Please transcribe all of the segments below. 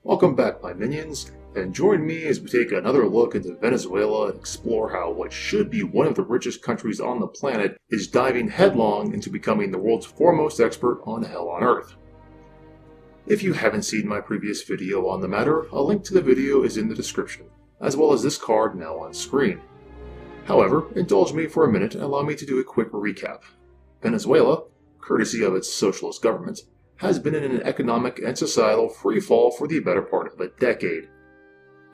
Welcome back, my minions, and join me as we take another look into Venezuela and explore how what should be one of the richest countries on the planet is diving headlong into becoming the world's foremost expert on hell on earth. If you haven't seen my previous video on the matter, a link to the video is in the description, as well as this card now on screen. However, indulge me for a minute and allow me to do a quick recap. Venezuela, courtesy of its socialist government, has been in an economic and societal freefall for the better part of a decade.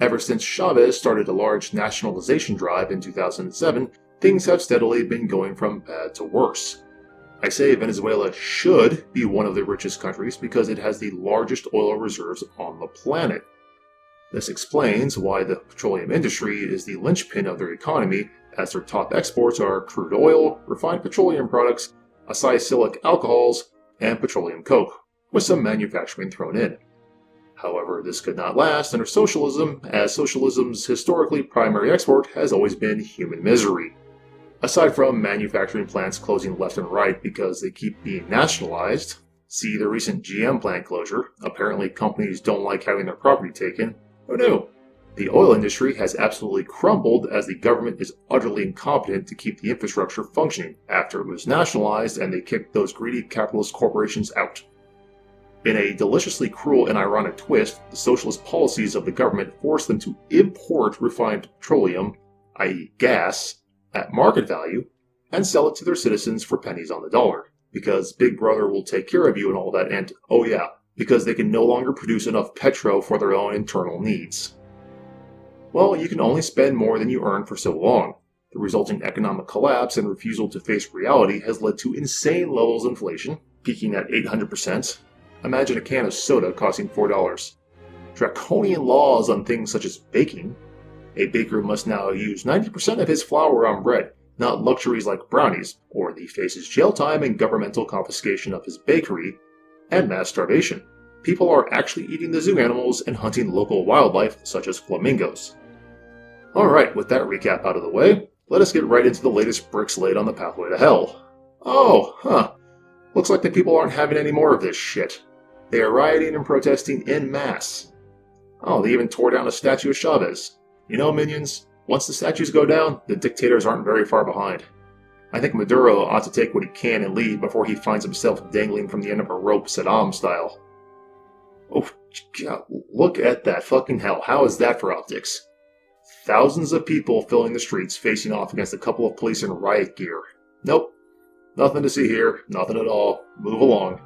Ever since Chavez started a large nationalization drive in 2007, things have steadily been going from bad to worse. I say Venezuela should be one of the richest countries because it has the largest oil reserves on the planet. This explains why the petroleum industry is the linchpin of their economy, as their top exports are crude oil, refined petroleum products, acyclic alcohols, and petroleum coke, with some manufacturing thrown in. However, this could not last under socialism, as socialism's historically primary export has always been human misery. Aside from manufacturing plants closing left and right because they keep being nationalized, see the recent GM plant closure, apparently companies don't like having their property taken, who knew? The oil industry has absolutely crumbled as the government is utterly incompetent to keep the infrastructure functioning after it was nationalized and they kicked those greedy capitalist corporations out. In a deliciously cruel and ironic twist, the socialist policies of the government forced them to import refined petroleum, i.e. gas, at market value, and sell it to their citizens for pennies on the dollar, because Big Brother will take care of you and all that, and oh yeah, because they can no longer produce enough petro for their own internal needs. Well, you can only spend more than you earn for so long. The resulting economic collapse and refusal to face reality has led to insane levels of inflation, peaking at 800%. Imagine a can of soda costing $4. Draconian laws on things such as baking. A baker must now use 90% of his flour on bread, not luxuries like brownies, or he faces jail time and governmental confiscation of his bakery, and mass starvation. People are actually eating the zoo animals and hunting local wildlife such as flamingos. Alright, with that recap out of the way, let us get right into the latest bricks laid on the pathway to hell. Looks like the people aren't having any more of this shit. They are rioting and protesting en masse. Oh, they even tore down a statue of Chavez. You know, minions, once the statues go down, the dictators aren't very far behind. I think Maduro ought to take what he can and leave before he finds himself dangling from the end of a rope Saddam style. Oh, God, look at that fucking hell. How is that for optics? Thousands of people filling the streets facing off against a couple of police in riot gear. Nope. Nothing to see here. Nothing at all. Move along.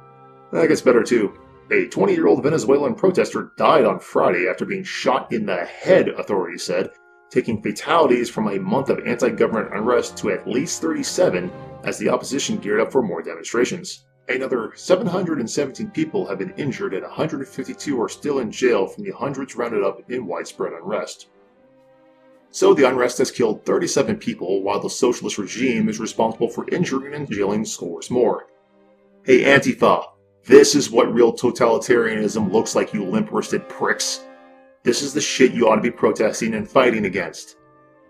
That gets better too. A 20-year-old Venezuelan protester died on Friday after being shot in the head, authorities said, taking fatalities from a month of anti-government unrest to at least 37 as the opposition geared up for more demonstrations. Another 717 people have been injured and 152 are still in jail from the hundreds rounded up in widespread unrest. So the unrest has killed 37 people, while the socialist regime is responsible for injuring and jailing scores more. Hey Antifa, this is what real totalitarianism looks like, you limp-wristed pricks. This is the shit you ought to be protesting and fighting against.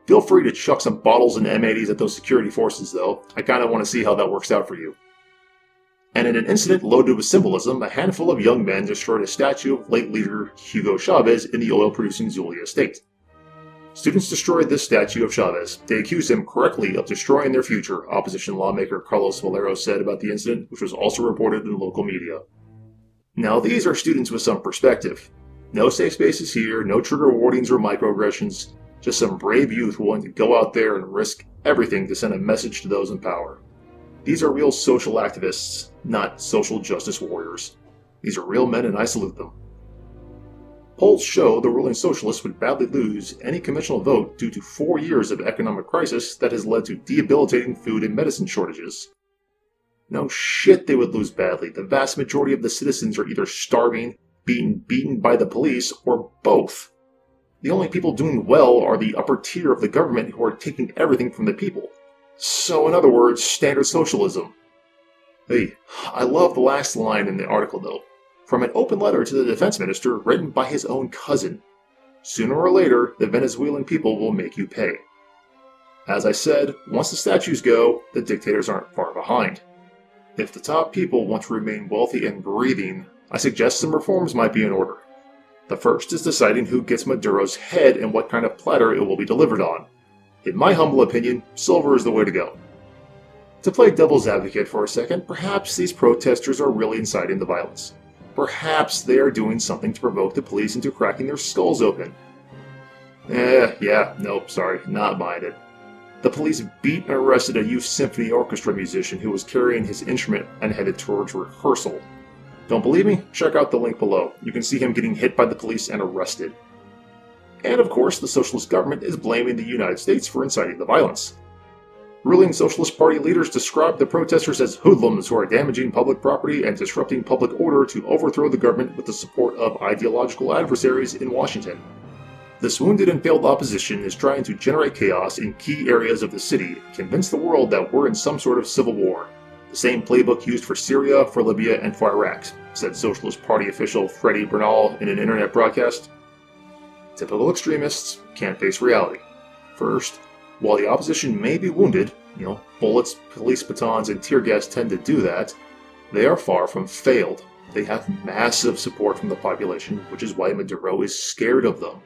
Feel free to chuck some bottles and M80s at those security forces though. I kinda want to see how that works out for you. And in an incident loaded with symbolism, a handful of young men destroyed a statue of late leader Hugo Chavez in the oil-producing Zulia state. Students destroyed this statue of Chavez. They accused him correctly of destroying their future, opposition lawmaker Carlos Valero said about the incident, which was also reported in local media. Now these are students with some perspective. No safe spaces here, no trigger warnings or microaggressions, just some brave youth willing to go out there and risk everything to send a message to those in power. These are real social activists, not social justice warriors. These are real men and I salute them. Polls show the ruling socialists would badly lose any conventional vote due to 4 years of economic crisis that has led to debilitating food and medicine shortages. No shit they would lose badly. The vast majority of the citizens are either starving, being beaten by the police, or both. The only people doing well are the upper tier of the government who are taking everything from the people. So in other words, standard socialism. Hey, I love the last line in the article though. From an open letter to the defense minister written by his own cousin. Sooner or later, the Venezuelan people will make you pay. As I said, once the statues go, the dictators aren't far behind. If the top people want to remain wealthy and breathing, I suggest some reforms might be in order. The first is deciding who gets Maduro's head and what kind of platter it will be delivered on. In my humble opinion, silver is the way to go. To play devil's advocate for a second, perhaps these protesters are really inciting the violence. Perhaps they are doing something to provoke the police into cracking their skulls open. Sorry, not buying it. The police beat and arrested a youth symphony orchestra musician who was carrying his instrument and headed towards rehearsal. Don't believe me? Check out the link below. You can see him getting hit by the police and arrested. And of course, the socialist government is blaming the United States for inciting the violence. Ruling Socialist Party leaders described the protesters as hoodlums who are damaging public property and disrupting public order to overthrow the government with the support of ideological adversaries in Washington. This wounded and failed opposition is trying to generate chaos in key areas of the city and convince the world that we're in some sort of civil war. The same playbook used for Syria, for Libya, and for Iraq, said Socialist Party official Freddie Bernal in an internet broadcast. Typical extremists can't face reality. First, while the opposition may be wounded, bullets, police batons, and tear gas tend to do that, they are far from failed. They have massive support from the population, which is why Maduro is scared of them.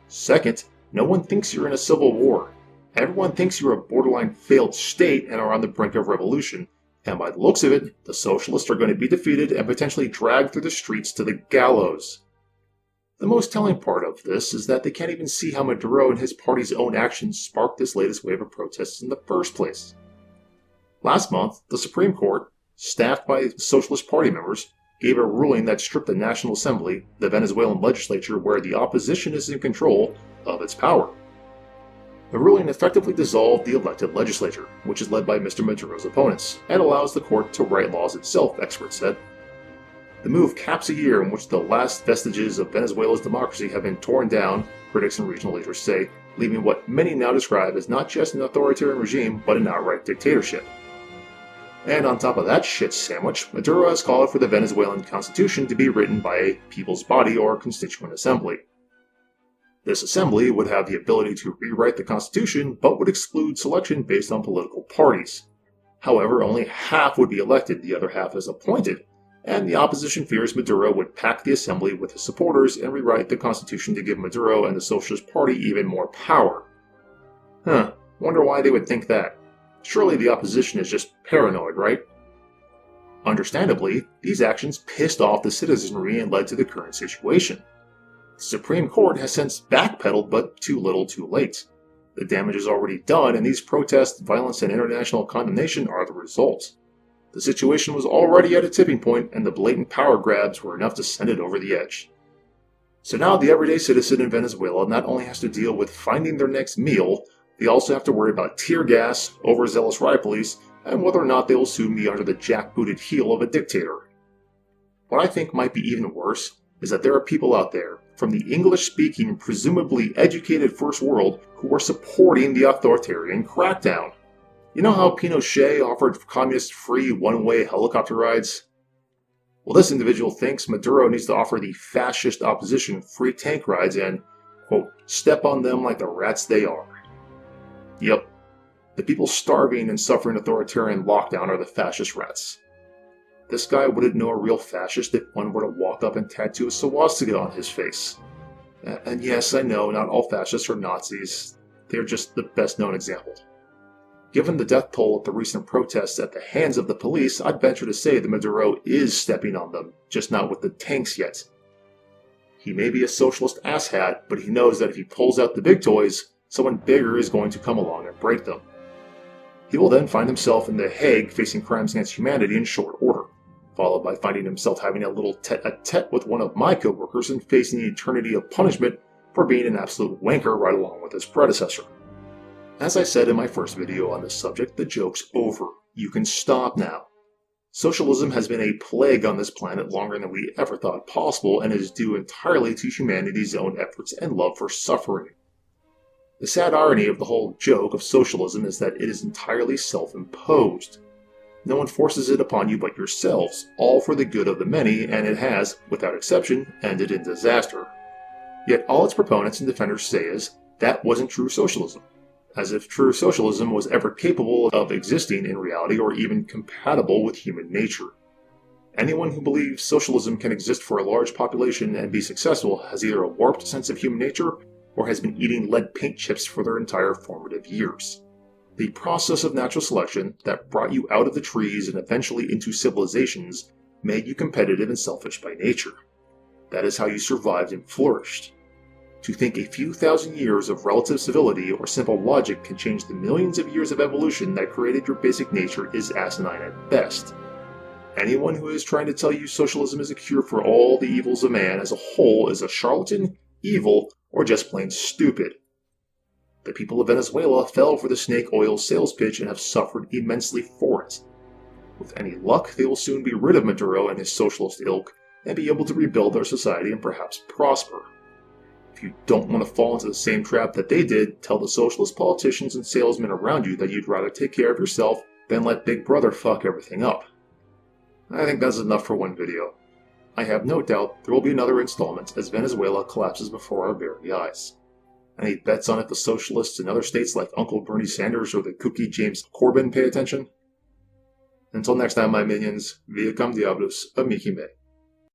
Second, no one thinks you're in a civil war. Everyone thinks you're a borderline failed state and are on the brink of revolution. And by the looks of it, the socialists are going to be defeated and potentially dragged through the streets to the gallows. The most telling part of this is that they can't even see how Maduro and his party's own actions sparked this latest wave of protests in the first place. Last month, the Supreme Court, staffed by Socialist Party members, gave a ruling that stripped the National Assembly, the Venezuelan legislature where the opposition is in control, of its power. The ruling effectively dissolved the elected legislature, which is led by Mr. Maduro's opponents, and allows the court to write laws itself, experts said. The move caps a year in which the last vestiges of Venezuela's democracy have been torn down, critics and regional leaders say, leaving what many now describe as not just an authoritarian regime, but an outright dictatorship. And on top of that shit sandwich, Maduro has called for the Venezuelan constitution to be written by a people's body or constituent assembly. This assembly would have the ability to rewrite the constitution, but would exclude selection based on political parties. However, only half would be elected, the other half is appointed, and the opposition fears Maduro would pack the assembly with his supporters and rewrite the constitution to give Maduro and the Socialist Party even more power. Wonder why they would think that. Surely the opposition is just paranoid, right? Understandably, these actions pissed off the citizenry and led to the current situation. The Supreme Court has since backpedaled, but too little too late. The damage is already done, and these protests, violence, and international condemnation are the result. The situation was already at a tipping point, and the blatant power grabs were enough to send it over the edge. So now the everyday citizen in Venezuela not only has to deal with finding their next meal, they also have to worry about tear gas, overzealous riot police, and whether or not they will soon be under the jackbooted heel of a dictator. What I think might be even worse is that there are people out there, from the English-speaking, presumably educated First World, who are supporting the authoritarian crackdown. You know how Pinochet offered communists free one-way helicopter rides? Well, this individual thinks Maduro needs to offer the fascist opposition free tank rides and, quote, step on them like the rats they are. Yep, the people starving and suffering authoritarian lockdown are the fascist rats. This guy wouldn't know a real fascist if one were to walk up and tattoo a swastika on his face. And yes, I know not all fascists are Nazis. They're just the best known example. Given the death toll of the recent protests at the hands of the police, I'd venture to say that Maduro is stepping on them, just not with the tanks yet. He may be a socialist asshat, but he knows that if he pulls out the big toys, someone bigger is going to come along and break them. He will then find himself in The Hague facing crimes against humanity in short order, followed by finding himself having a little tete-a-tete with one of my co-workers and facing an eternity of punishment for being an absolute wanker right along with his predecessor. As I said in my first video on this subject, the joke's over. You can stop now. Socialism has been a plague on this planet longer than we ever thought possible and is due entirely to humanity's own efforts and love for suffering. The sad irony of the whole joke of socialism is that it is entirely self-imposed. No one forces it upon you but yourselves, all for the good of the many, and it has, without exception, ended in disaster. Yet all its proponents and defenders say is, that wasn't true socialism. As if true socialism was ever capable of existing in reality or even compatible with human nature. Anyone who believes socialism can exist for a large population and be successful has either a warped sense of human nature or has been eating lead paint chips for their entire formative years. The process of natural selection that brought you out of the trees and eventually into civilizations made you competitive and selfish by nature. That is how you survived and flourished. To think a few thousand years of relative civility or simple logic can change the millions of years of evolution that created your basic nature is asinine at best. Anyone who is trying to tell you socialism is a cure for all the evils of man as a whole is a charlatan, evil, or just plain stupid. The people of Venezuela fell for the snake oil sales pitch and have suffered immensely for it. With any luck, they will soon be rid of Maduro and his socialist ilk and be able to rebuild their society and perhaps prosper. If you don't want to fall into the same trap that they did, tell the socialist politicians and salesmen around you that you'd rather take care of yourself than let Big Brother fuck everything up. I think that's enough for one video. I have no doubt there will be another installment as Venezuela collapses before our very eyes. Any bets on if the socialists in other states like Uncle Bernie Sanders or the kooky James Corbyn pay attention? Until next time, my minions, via cum diablus, amici me.